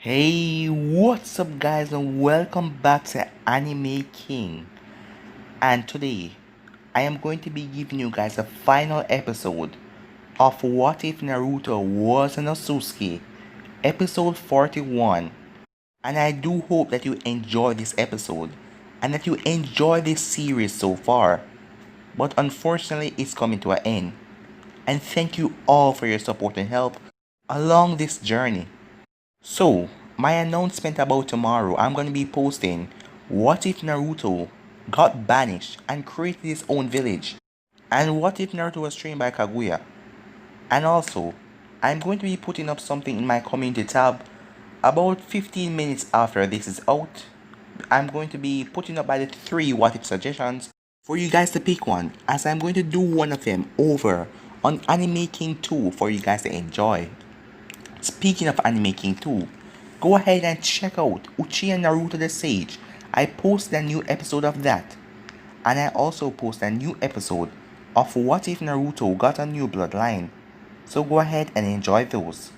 Hey, what's up guys and welcome back to Anime King. And today I am going to be giving you guys a final episode of What If Naruto Was an Otsutsuki, episode 41. And I do hope that you enjoy this episode and that you enjoy this series so far. But unfortunately it's coming to an end. And thank you all for your support and help along this journey. So, my announcement about tomorrow, I'm going to be posting what if Naruto got banished and created his own village? And what if Naruto was trained by Kaguya? And also, I'm going to be putting up something in my community tab about 15 minutes after this is out. I'm going to be putting up by the 3 what if suggestions for you guys to pick one, as I'm going to do one of them over on Anime King 2 for you guys to enjoy. Speaking of Anime King 2, go ahead and check out Uchiha Naruto the Sage. I posted a new episode of that. And I also posted a new episode of What If Naruto Got a New Bloodline. So go ahead and enjoy those.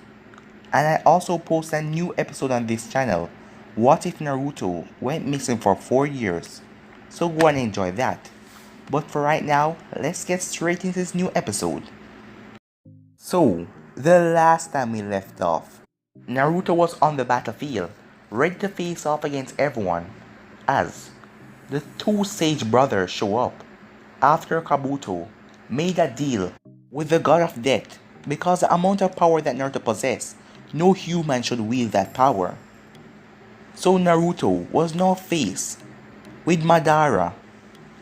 And I also posted a new episode on this channel, What If Naruto Went Missing for 4 years. So go and enjoy that. But for right now, let's get straight into this new episode. So, the last time we left off, Naruto was on the battlefield, ready to face off against everyone, as the two sage brothers show up after Kabuto made a deal with the god of death because the amount of power that Naruto possessed, no human should wield that power. So Naruto was now faced with Madara,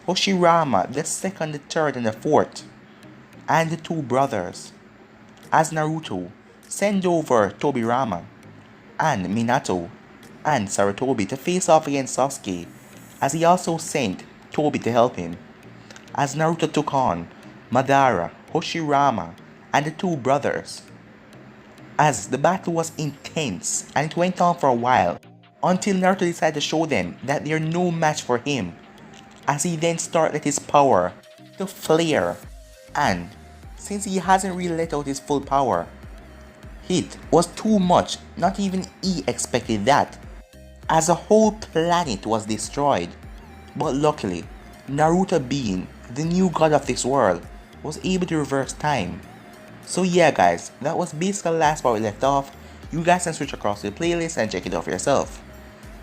Hoshirama, the second, the third, and the fourth, and the two brothers, as Naruto sent over Tobirama and Minato and Sarutobi to face off against Sasuke, as he also sent Tobi to help him, as Naruto took on Madara, Hoshirama, and the two brothers. As the battle was intense and it went on for a while, until Naruto decided to show them that they are no match for him, as he then started his power to flare, and since he hasn't really let out his full power, it was too much, not even he expected that, as a whole planet was destroyed. But luckily, Naruto, being the new god of this world, was able to reverse time. So yeah guys, that was basically the last part we left off. You guys can switch across the playlist and check it out for yourself.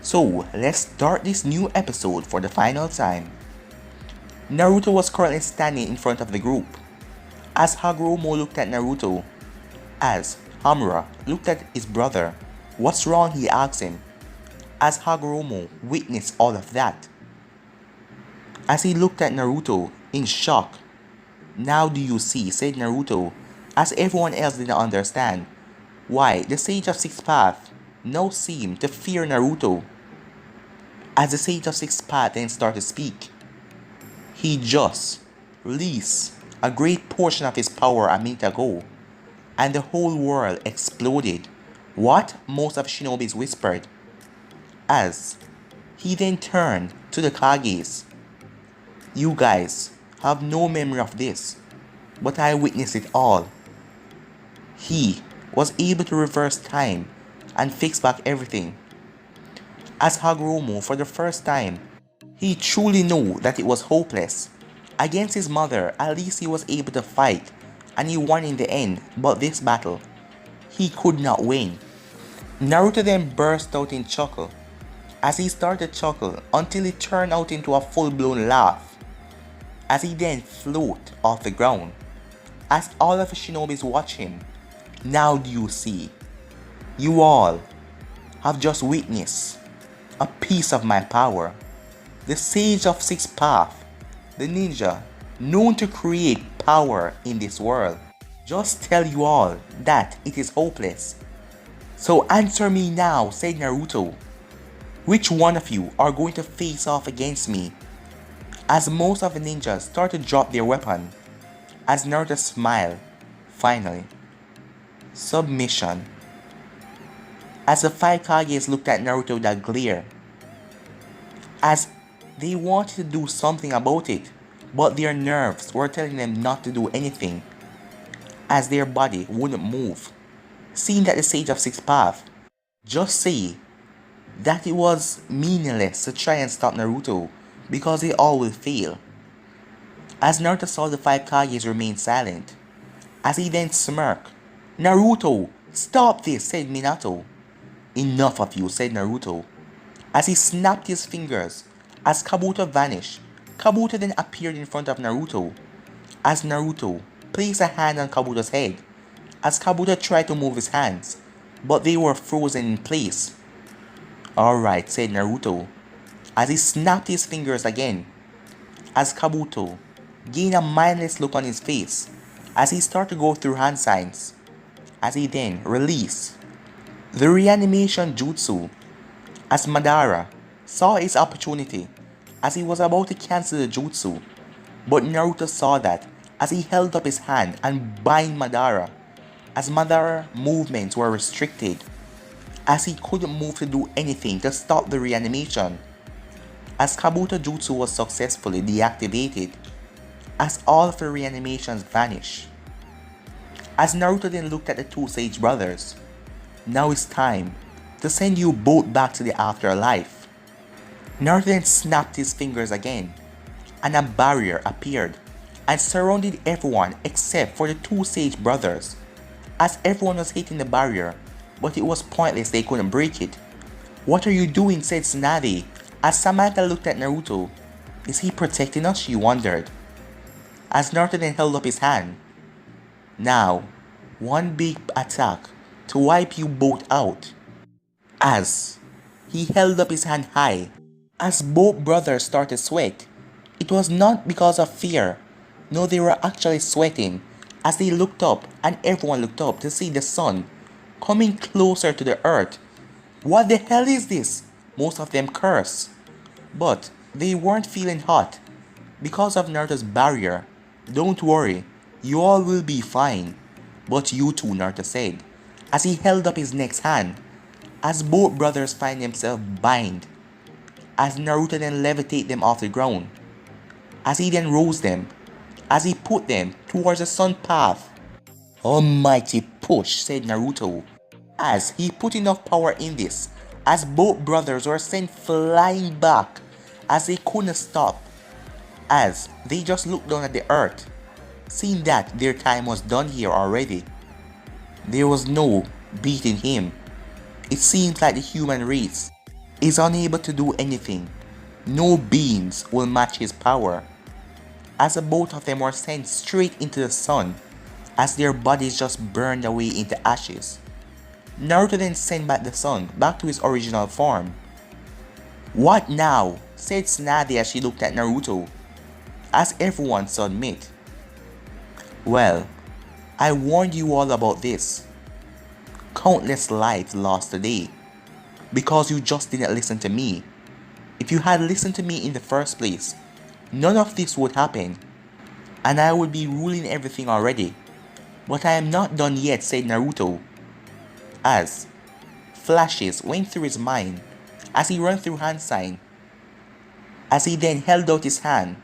So let's start this new episode for the final time. Naruto was currently standing in front of the group, as Hagoromo looked at Naruto, as Hamura looked at his brother. What's wrong, he asked him, as Hagoromo witnessed all of that. As he looked at Naruto in shock. Now do you see, said Naruto, as everyone else didn't understand why the Sage of Six Paths now seemed to fear Naruto. As the Sage of Six Paths then started to speak, he just released a great portion of his power a minute ago, and the whole world exploded. What? Most of Shinobis whispered, as he then turned to the Kages. You guys have no memory of this, but I witnessed it all. He was able to reverse time and fix back everything. As Hagoromo, for the first time, he truly knew that it was hopeless. Against his mother, at least he was able to fight, and he won in the end, but this battle, he could not win. Naruto then burst out in chuckle, as he started to chuckle until it turned out into a full-blown laugh, as he then floated off the ground, as all of the Shinobis watch him. Now do you see? You all have just witnessed a piece of my power. The Sage of Six Paths, the ninja known to create power in this world, just tell you all that it is hopeless. So answer me now, said Naruto. Which one of you are going to face off against me? As most of the ninjas start to drop their weapon, as Naruto smiled, finally. Submission. As the 5 Kages looked at Naruto with a glare, as they wanted to do something about it, but their nerves were telling them not to do anything, as their body wouldn't move. Seeing that the Sage of Six Paths just say that it was meaningless to try and stop Naruto because they all will fail. As Naruto saw the five Kages remain silent, as he then smirked, "Naruto, stop this," said Minato. "Enough of you," said Naruto. As he snapped his fingers, as Kabuto vanished, Kabuto then appeared in front of Naruto. As Naruto placed a hand on Kabuto's head, as Kabuto tried to move his hands, but they were frozen in place. "Alright," said Naruto, as he snapped his fingers again, as Kabuto gained a mindless look on his face, as he started to go through hand signs, as he then released the reanimation jutsu, as Madara saw his opportunity, as he was about to cancel the jutsu, but Naruto saw that as he held up his hand and bind Madara, as Madara's movements were restricted, as he couldn't move to do anything to stop the reanimation, as Kabuto jutsu was successfully deactivated, as all of the reanimations vanished. As Naruto then looked at the two sage brothers, "Now it's time to send you both back to the afterlife." Naruto then snapped his fingers again, and a barrier appeared and surrounded everyone except for the two sage brothers, as everyone was hitting the barrier, but it was pointless, they couldn't break it. "What are you doing?" said Tsunade, as Samantha looked at Naruto. "Is he protecting us?" she wondered. As Naruto then held up his hand, "Now, one big attack to wipe you both out." As he held up his hand high, as both brothers started to sweat, it was not because of fear. No, they were actually sweating as they looked up, and everyone looked up to see the sun coming closer to the earth. "What the hell is this?" Most of them cursed. But they weren't feeling hot because of Naruto's barrier. "Don't worry, you all will be fine." "But you too," Naruto said, as he held up his next hand, as both brothers find themselves bind, as Naruto then levitated them off the ground, as he then rose them, as he put them towards the sun path. "Almighty push," said Naruto, as he put enough power in this, as both brothers were sent flying back, as they couldn't stop, as they just looked down at the earth, seeing that their time was done here already. There was no beating him. It seems like the human race is unable to do anything. No beings will match his power, as the both of them were sent straight into the sun, as their bodies just burned away into ashes. Naruto then sent back the sun back to his original form. "What now?" said Tsunade as she looked at Naruto, as everyone submit. "Well, I warned you all about this. Countless lives lost today, because you just didn't listen to me. If you had listened to me in the first place, none of this would happen, and I would be ruling everything already. But I am not done yet," said Naruto, as flashes went through his mind as he ran through hand sign, as he then held out his hand,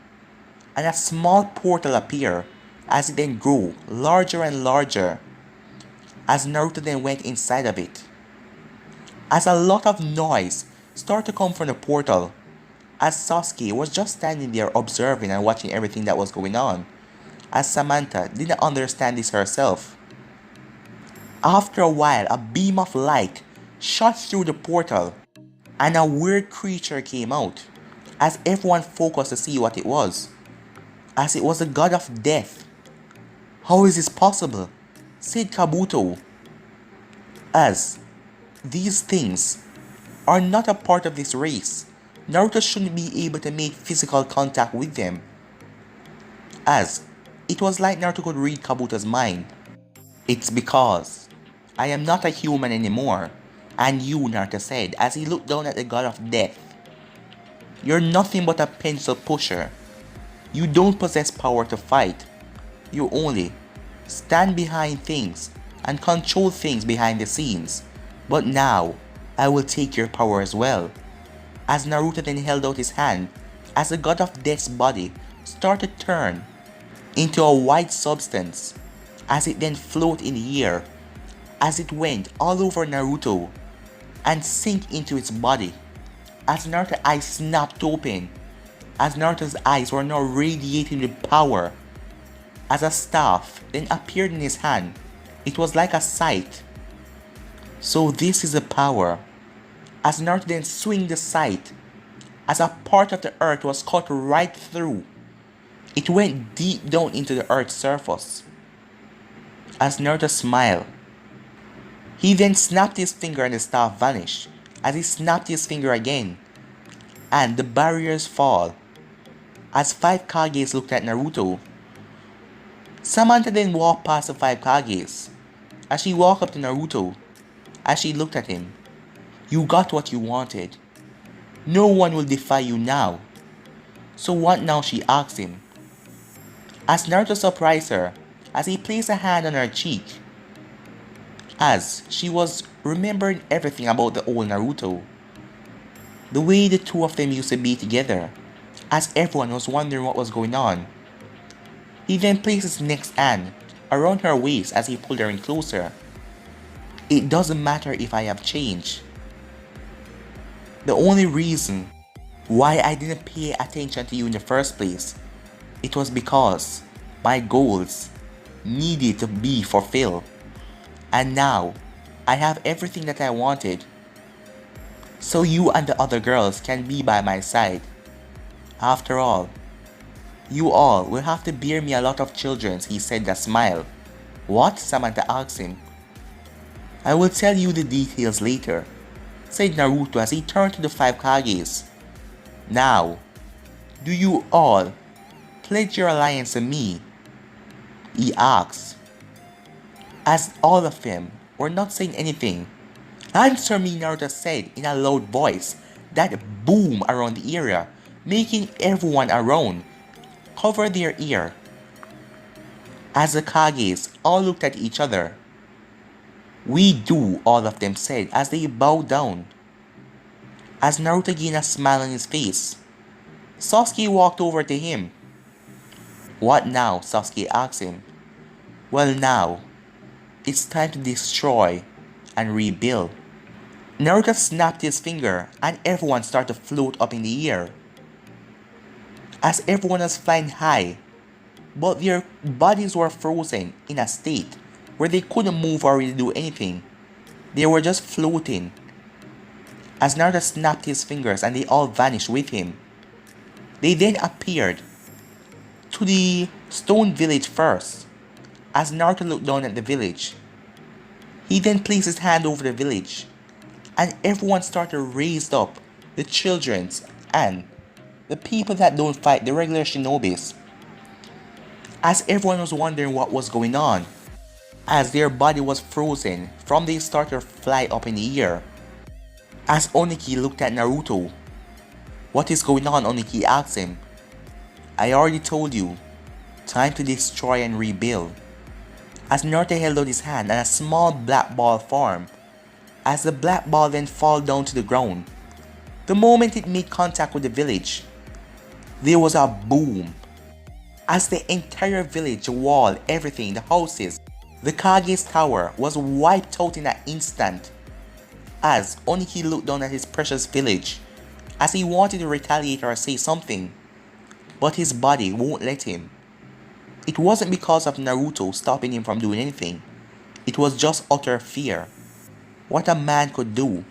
and a small portal appeared, as it then grew larger and larger, as Naruto then went inside of it. As a lot of noise started to come from the portal, as Sasuke was just standing there observing and watching everything that was going on, as Samantha didn't understand this herself. After a while, a beam of light shot through the portal, and a weird creature came out, as everyone focused to see what it was, as it was the god of death. "How is this possible?" said Kabuto, as these things are not a part of this race. Naruto shouldn't be able to make physical contact with them, as it was like Naruto could read Kabuto's mind. "It's because I am not a human anymore, and you," Naruto said as he looked down at the god of death. "You're nothing but a pencil pusher. You don't possess power to fight. You only stand behind things and control things behind the scenes. But now, I will take your power as well." As Naruto then held out his hand, as the god of death's body started to turn into a white substance, as it then floated in the air, as it went all over Naruto, and sink into its body. As Naruto's eyes snapped open, as Naruto's eyes were now radiating with power, as a staff then appeared in his hand. It was like a sight. So this is a power. As Naruto then swung the sight, as a part of the earth was cut right through, it went deep down into the earth's surface. As Naruto smiled, he then snapped his finger and the staff vanished. As he snapped his finger again, and the barriers fall. As 5 Kages looked at Naruto, Samantha then walked past the 5 Kages. As she walked up to Naruto, as she looked at him, "You got what you wanted. No one will defy you now. So what now?" she asked him. As Naruto surprised her, as he placed a hand on her cheek, as she was remembering everything about the old Naruto. The way the two of them used to be together, as everyone was wondering what was going on. He then placed his next hand around her waist as he pulled her in closer. "It doesn't matter if I have changed. The only reason why I didn't pay attention to you in the first place, it was because my goals needed to be fulfilled. And now, I have everything that I wanted. So you and the other girls can be by my side. After all, you all will have to bear me a lot of children," he said with a smile. "What?" Samantha asked him. "I will tell you the details later," said Naruto as he turned to the 5 Kages. "Now, do you all pledge your alliance to me?" he asked. As all of them were not saying anything. "Answer me," Naruto said in a loud voice that boomed around the area, making everyone around cover their ear. As the Kages all looked at each other. "We do," all of them said as they bowed down. As Naruto gained a smile on his face, Sasuke walked over to him. "What now?" Sasuke asked him. "Well, now, it's time to destroy and rebuild." Naruto snapped his finger and everyone started to float up in the air. As everyone was flying high, but their bodies were frozen in a state where they couldn't move or really do anything. They were just floating. As Naruto snapped his fingers and they all vanished with him. They then appeared to the stone village first. As Naruto looked down at the village, he then placed his hand over the village, and everyone started raised up, the children's and the people that don't fight, the regular shinobis. As everyone was wondering what was going on, as their body was frozen from they started to fly up in the air. As Oniki looked at Naruto, "What is going on?" Oniki asked him. "I already told you, time to destroy and rebuild." As Naruto held out his hand and a small black ball formed, as the black ball then fell down to the ground. The moment it made contact with the village, there was a boom. As the entire village, the wall, everything, the houses, the Kage's tower was wiped out in an instant. As Oniki looked down at his precious village, as he wanted to retaliate or say something, but his body won't let him. It wasn't because of Naruto stopping him from doing anything. It was just utter fear. What a man could do.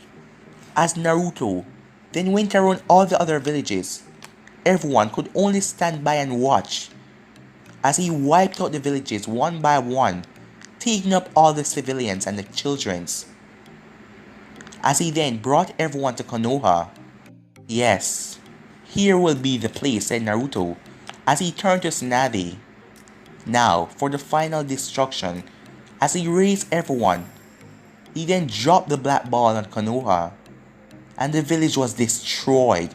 As Naruto then went around all the other villages, everyone could only stand by and watch as he wiped out the villages one by one, taking up all the civilians and the children's. As he then brought everyone to Konoha. "Yes, here will be the place," said Naruto as he turned to Tsunade. Now for the final destruction. As he raised everyone, he then dropped the black ball on Konoha, and the village was destroyed,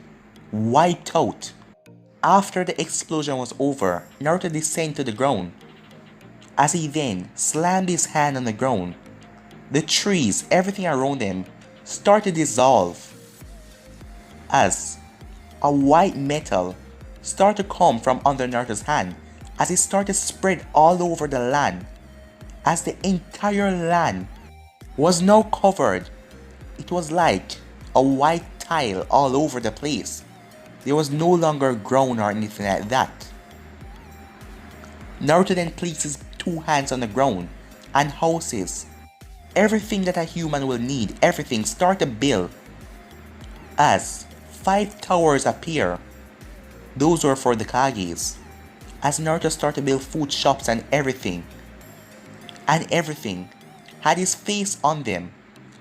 wiped out. After the explosion was over, Naruto descended to the ground. As he then slammed his hand on the ground, the trees, everything around him, started to dissolve. As a white metal started to come from under Naruto's hand, as it started to spread all over the land, as the entire land was now covered It was like a white tile all over the place. There was no longer ground or anything like that. Naruto then places two hands on the ground and houses everything that a human will need. Everything start to build as 5 towers appear. Those were for the Kages. As Naruto started to build food shops and everything had his face on them.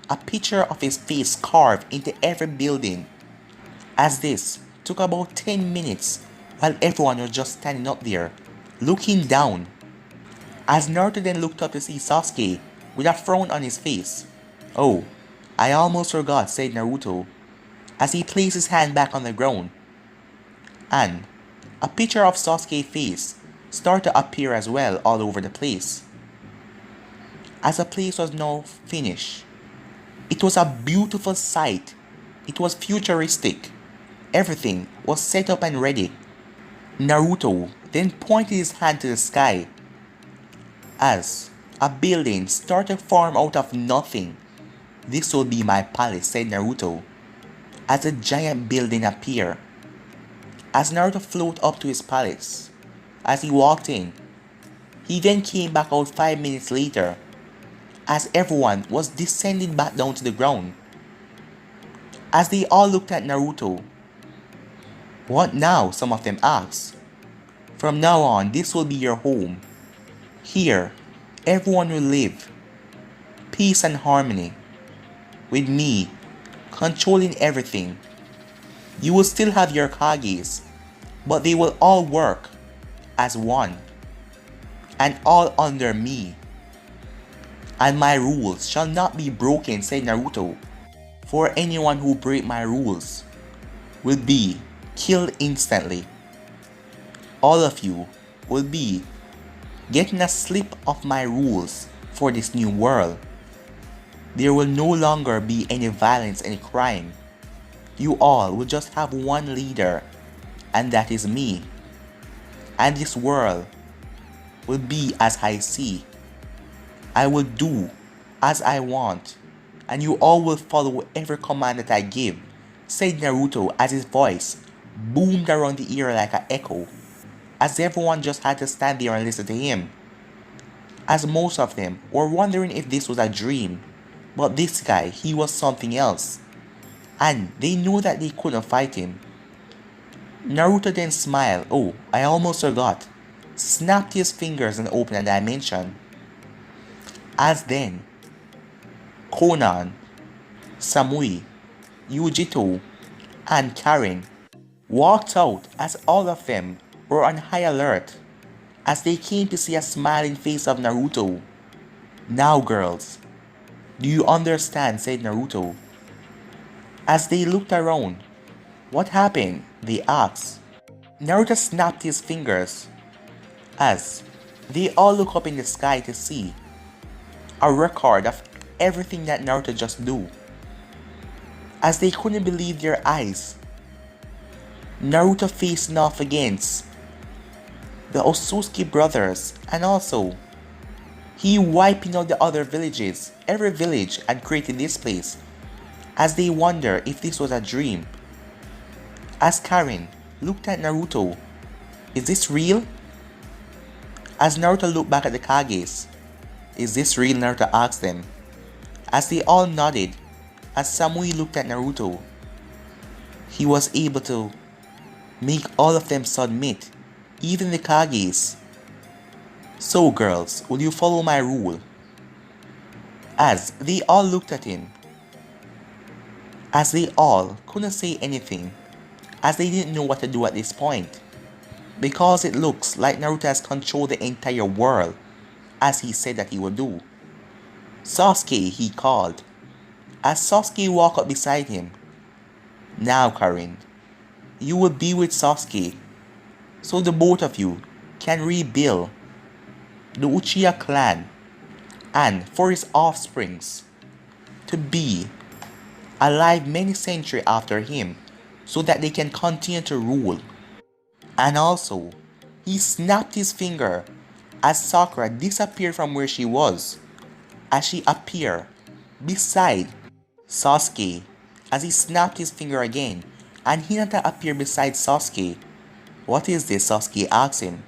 A picture of his face carved into every building. As this took about 10 minutes while everyone was just standing up there, looking down. As Naruto then looked up to see Sasuke with a frown on his face. "Oh, I almost forgot," said Naruto, as he placed his hand back on the ground. And a picture of Sasuke's face started to appear as well all over the place. As the place was now finished, it was a beautiful sight. It was futuristic. Everything was set up and ready. Naruto then pointed his hand to the sky as a building started to form out of nothing. "This will be my palace," said Naruto, as a giant building appeared. As Naruto floated up to his palace, as he walked in, he then came back out 5 minutes later, as everyone was descending back down to the ground. As they all looked at Naruto. "What now?" some of them asked. "From now on, this will be your home. Here, everyone will live. Peace and harmony. With me, controlling everything. You will still have your Kages, but they will all work as one, and all under me. And my rules shall not be broken," said Naruto. "For anyone who break my rules will be killed instantly. All of you will be getting a slip of my rules for this new world. There will no longer be any violence, any crime. You all will just have one leader, and that is me. And this world will be as I see. I will do as I want, and you all will follow every command that I give," said Naruto as his voice boomed around the ear like an echo, as everyone just had to stand there and listen to him. As most of them were wondering if this was a dream, but this guy, he was something else, and they knew that they couldn't fight him. Naruto then smiled. "Oh, I almost forgot," snapped his fingers and opened a dimension. As then, Konan, Samui, Yujito, and Karen walked out as all of them were on high alert as they came to see a smiling face of Naruto. "Now girls, do you understand?" said Naruto. As they looked around, "What happened?" they asked. Naruto snapped his fingers as they all looked up in the sky to see a record of everything that Naruto just do. As they couldn't believe their eyes, Naruto facing off against the Otsutsuki brothers, and also he wiping out the other villages, every village, and creating this place, as they wonder if this was a dream. As Karen looked at Naruto, "Is this real?" As Naruto looked back at the Kages, "Is this real?" Naruto asked them. As they all nodded, as Samui looked at Naruto, he was able to make all of them submit, even the Kages. "So girls, will you follow my rule?" As they all looked at him, as they all couldn't say anything, as they didn't know what to do at this point, because it looks like Naruto has controlled the entire world, as he said that he would do. "Sasuke," he called, as Sasuke walked up beside him. "Now, Karin, you will be with Sasuke, so the both of you can rebuild the Uchiha clan, and for his offsprings to be alive many centuries after him, so that they can continue to rule." And also, he snapped his finger as Sakura disappeared from where she was, as she appeared beside Sasuke, as he snapped his finger again, and Hinata appeared beside Sasuke. What is this? Sasuke asked him.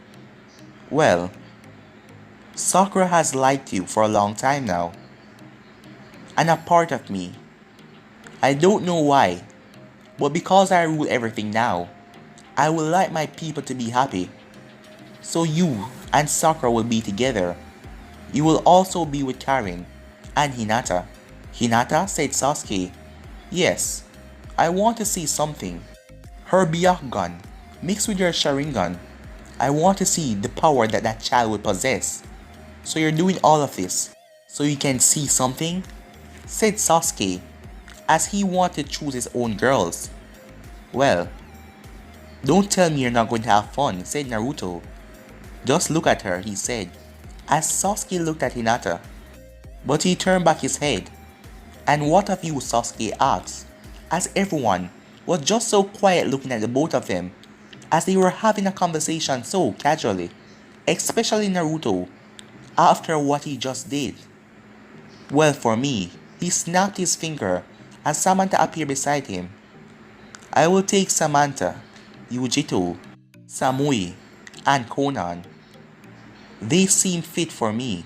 Well, Sakura has liked you for a long time now, and a part of me. I don't know why, but because I rule everything now, I would like my people to be happy. So you and Sakura will be together. You will also be with Karin and Hinata. Hinata, said Sasuke. Yes, I want to see something. Her Byakugan mixed with your Sharingan. I want to see the power that that child will possess. So you're doing all of this so you can see something? Said Sasuke, as he wanted to choose his own girls. Well, don't tell me you're not going to have fun, said Naruto. Just look at her, he said, as Sasuke looked at Hinata. But he turned back his head. And what of you, Sasuke asked, as everyone was just so quiet looking at the both of them, as they were having a conversation so casually, especially Naruto, after what he just did. Well, for me, he snapped his finger as Samantha appeared beside him. I will take Samantha, Yujito, Samui, and Konan. They seem fit for me.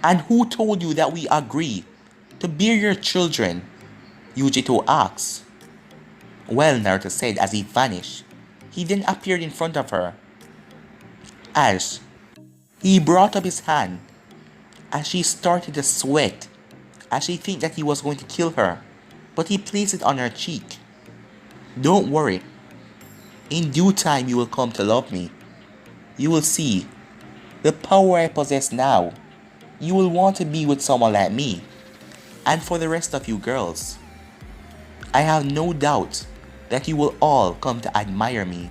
And who told you that we agree to bear your children? Yujito asked. Well, Naruto said as he vanished. He then appeared in front of her. As he brought up his hand, as she started to sweat, as she think that he was going to kill her, but he placed it on her cheek. Don't worry. In due time you will come to love me. You will see the power I possess now. You will want to be with someone like me. And for the rest of you girls, I have no doubt that you will all come to admire me.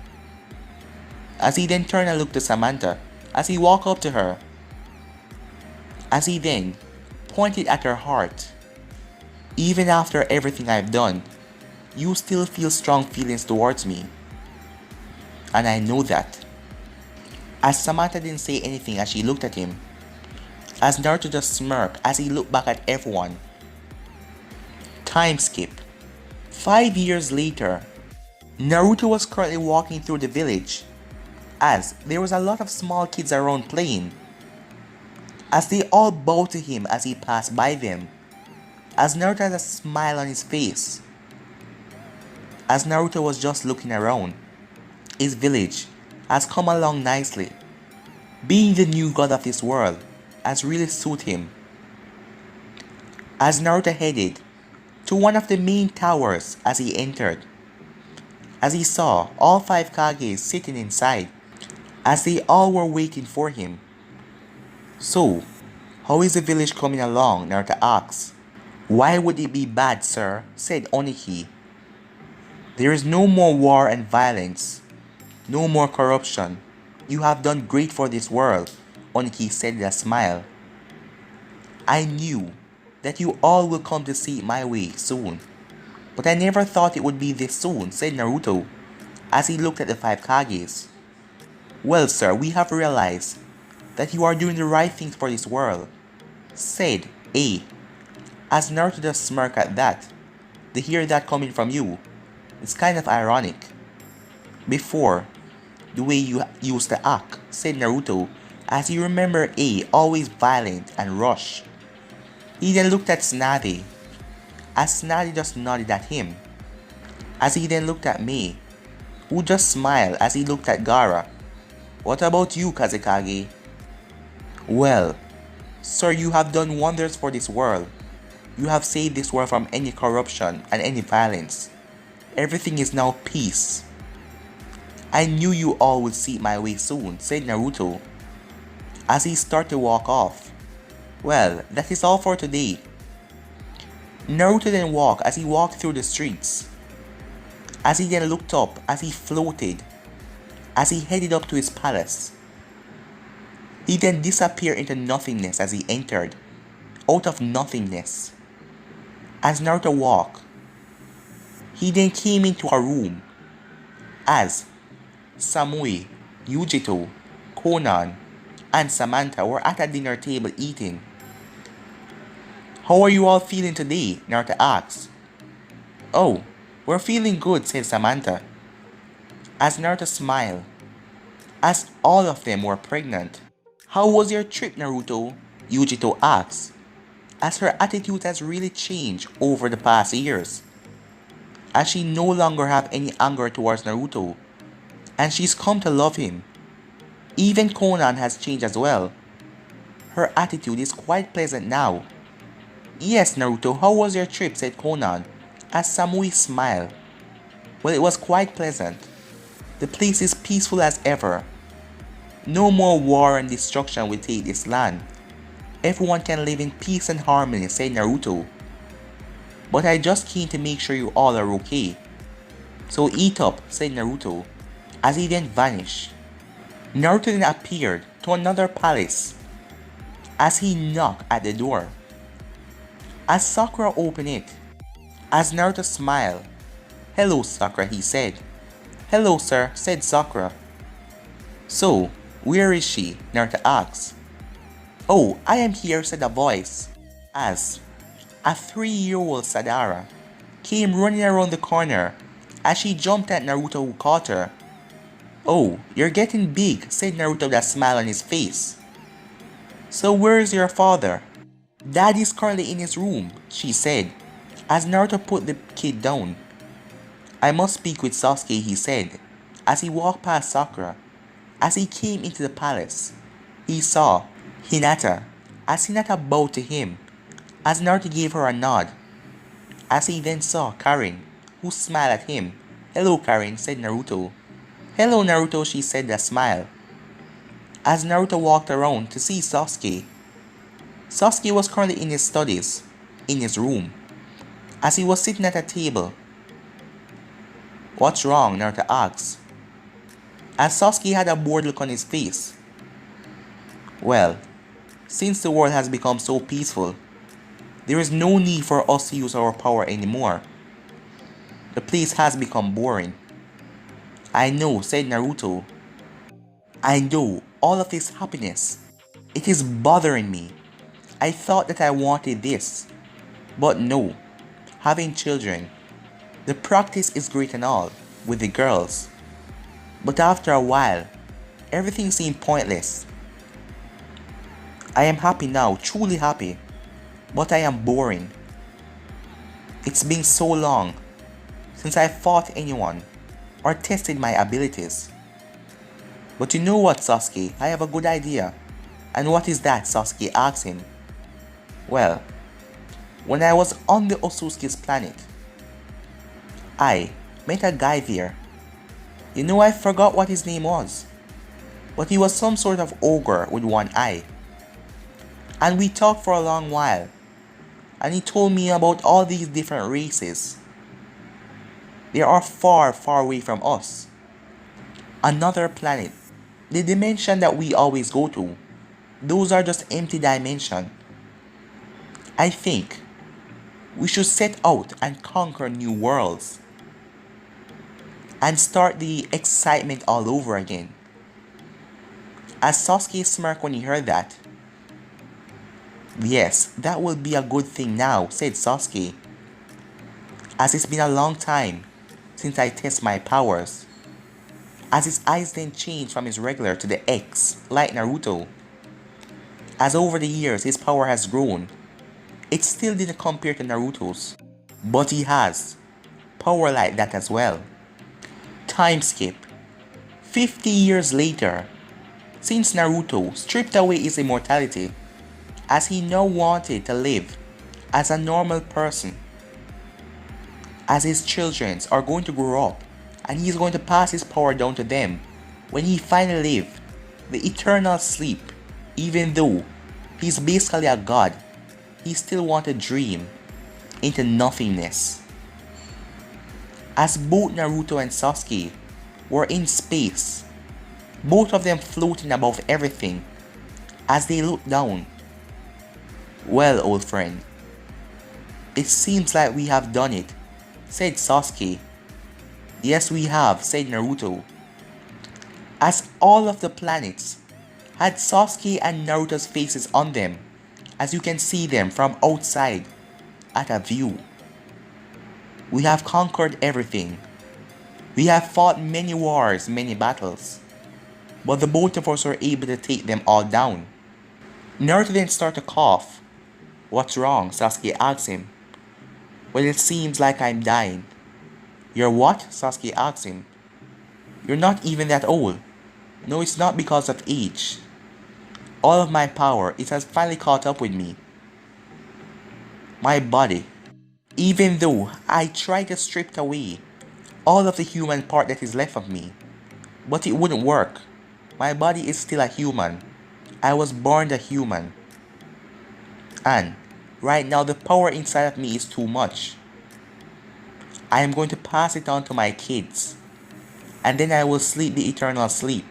As he then turned and looked to Samantha, as he walked up to her, as he then pointed at her heart. Even after everything I've done, you still feel strong feelings towards me. And I know that. As Samantha didn't say anything as she looked at him, as Naruto just smirked as he looked back at everyone. Time skip. 5 years later, Naruto was currently walking through the village, as there was a lot of small kids around playing, as they all bowed to him as he passed by them, as Naruto had a smile on his face. As Naruto was just looking around, his village has come along nicely. Being the new god of this world has really suited him. As Naruto headed to one of the main towers as he entered, as he saw all 5 Kages sitting inside, as they all were waiting for him. So, how is the village coming along? Naruto asked. Why would it be bad, sir? Said Oniki. There is no more war and violence. No more corruption. You have done great for this world, Oniki said with a smile. I knew that you all will come to see it my way soon. But I never thought it would be this soon, said Naruto, as he looked at the 5 Kages. Well, sir, we have realized that you are doing the right things for this world, said A. As Naruto just smirked at that. To hear that coming from you, it's kind of ironic. Before, the way you used to act, said Naruto, as he remembered A always violent and rush. He then looked at Tsunade, as Tsunade just nodded at him. As he then looked at Mei, who just smiled as he looked at Gaara. What about you, Kazekage? Well, sir, you have done wonders for this world. You have saved this world from any corruption and any violence. Everything is now peace. I knew you all would see it my way soon, said Naruto, as he started to walk off. Well, that is all for today. Naruto then walked as he walked through the streets. As he then looked up as he floated, as he headed up to his palace. He then disappeared into nothingness as he entered, out of nothingness. As Naruto walked, he then came into a room, as Samui, Yujito, Konan, and Samantha were at a dinner table eating. How are you all feeling today? Naruto asked. Oh, we're feeling good, said Samantha, as Naruto smiled, as all of them were pregnant. How was your trip, Naruto? Yujito asked, as her attitude has really changed over the past years, as she no longer have any anger towards Naruto, and she's come to love him. Even Conan has changed as well. Her attitude is quite pleasant now. Yes, Naruto, how was your trip? Said Conan, as Samui smiled. Well, it was quite pleasant. The place is peaceful as ever. No more war and destruction will take this land. Everyone can live in peace and harmony, said Naruto. But I just came to make sure you all are okay. So eat up, said Naruto, as he then vanished. Naruto then appeared to another palace, as he knocked at the door. As Sakura opened it, as Naruto smiled, "Hello, Sakura," he said. "Hello, sir," said Sakura. "So, where is she?" Naruto asked. "Oh, I am here," said a voice, as a 3-year-old Sadara came running around the corner as she jumped at Naruto, who caught her. "Oh, you're getting big," said Naruto with a smile on his face. "So where is your father?" "Daddy's currently in his room," she said, as Naruto put the kid down. "I must speak with Sasuke," he said, as he walked past Sakura. As he came into the palace, he saw Hinata, as Hinata bowed to him, as Naruto gave her a nod. As he then saw Karin, who smiled at him. "Hello, Karin," said Naruto. "Hello, Naruto," she said with a smile. As Naruto walked around to see Sasuke, Sasuke was currently in his studies, in his room, as he was sitting at a table. "What's wrong?" Naruto asked, as Sasuke had a bored look on his face. "Well, since the world has become so peaceful, there is no need for us to use our power anymore. The place has become boring." "I know," said Naruto. "I know all of this happiness. It is bothering me. I thought that I wanted this. But no, having children. The practice is great and all, with the girls. But after a while, everything seemed pointless. I am happy now, truly happy. But I am boring. It's been so long since I fought anyone or tested my abilities." "But you know what, Sasuke, I have a good idea." "And what is that?" Sasuke asked him. "Well, when I was on the Otsutsuki's planet, I met a guy there. You know, I forgot what his name was, but he was some sort of ogre with one eye. And we talked for a long while, and he told me about all these different races. They are far, far away from us. Another planet, the dimension that we always go to, those are just empty dimensions. I think we should set out and conquer new worlds and start the excitement all over again." As Sasuke smirked when he heard that. "Yes, that will be a good thing now," said Sasuke, "as it's been a long time since I test my powers." As his eyes then changed from his regular to the X, like Naruto. As over the years his power has grown, it still didn't compare to Naruto's, but he has power like that as well. Time skip. 50 years later, since Naruto stripped away his immortality, as he now wanted to live as a normal person, as his children are going to grow up and he is going to pass his power down to them when he finally live the eternal sleep. Even though he's basically a god, he still want to dream into nothingness. As both Naruto and Sasuke were in space, both of them floating above everything, as they looked down. "Well, old friend, it seems like we have done it," said Sasuke. "Yes, we have," said Naruto. As all of the planets had Sasuke and Naruto's faces on them, as you can see them from outside at a view. We have conquered everything. We have fought many wars, many battles, but the both of us were able to take them all down. Naruto then started to cough. What's wrong? Sasuke asks him. Well, it seems like I'm dying. You're what? Sasuke asks him. You're not even that old. No, it's not because of age. All of my power, it has finally caught up with me. My body. Even though I tried to strip away all of the human part that is left of me, but it wouldn't work. My body is still a human. I was born a human. And right now the power inside of me is too much. I am going to pass it on to my kids. And then I will sleep the eternal sleep.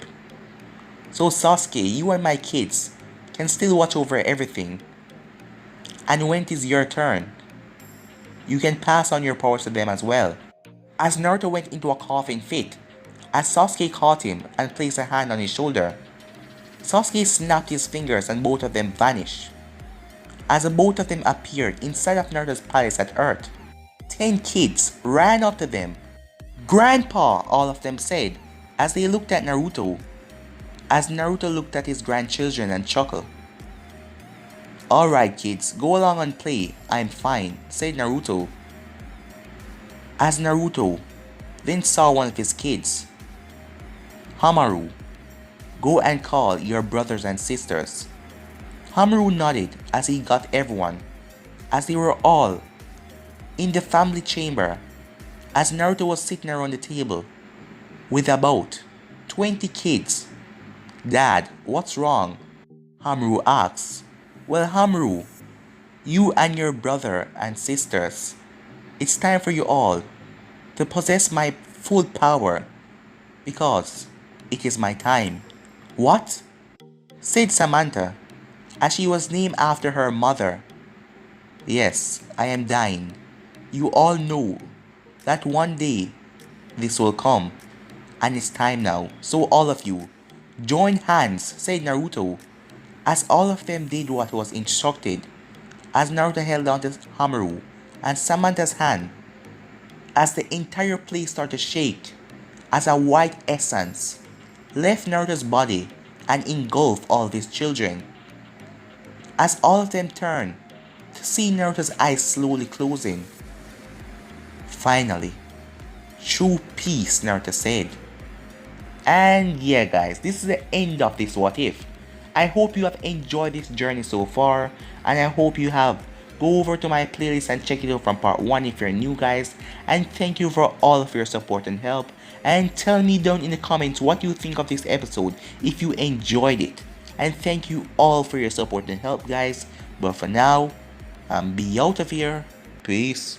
So Sasuke, you and my kids can still watch over everything. And when it is your turn, you can pass on your powers to them as well. As Naruto went into a coughing fit, as Sasuke caught him and placed a hand on his shoulder, Sasuke snapped his fingers and both of them vanished. As the both of them appeared inside of Naruto's palace at Earth, 10 kids ran up to them. "Grandpa," all of them said, as they looked at Naruto. As Naruto looked at his grandchildren and chuckled. "Alright kids, go along and play, I'm fine," said Naruto. As Naruto then saw one of his kids. "Hamaru, go and call your brothers and sisters." Hamaru nodded as he got everyone, as they were all in the family chamber, as Naruto was sitting around the table with about 20 kids. "Dad, what's wrong?" Hamaru asks. "Well, Hamaru, you and your brother and sisters, it's time for you all to possess my full power, because it is my time." "What?" said Samantha, as she was named after her mother. "Yes, I am dying. You all know that one day this will come, and it's time now. So all of you, join hands," said Naruto, as all of them did what was instructed, as Naruto held on to Hamaru and Samantha's hand, as the entire place started to shake, as a white essence left Naruto's body and engulfed all of his children. As all of them turned to see Naruto's eyes slowly closing. "Finally, true peace," Naruto said. And yeah guys, this is the end of this what if. I hope you have enjoyed this journey so far, and I hope you have. Go over to my playlist and check it out from part 1 if you're new guys, and thank you for all of your support and help, and tell me down in the comments what you think of this episode if you enjoyed it, and thank you all for your support and help guys. But for now, I'm be out of here. Peace.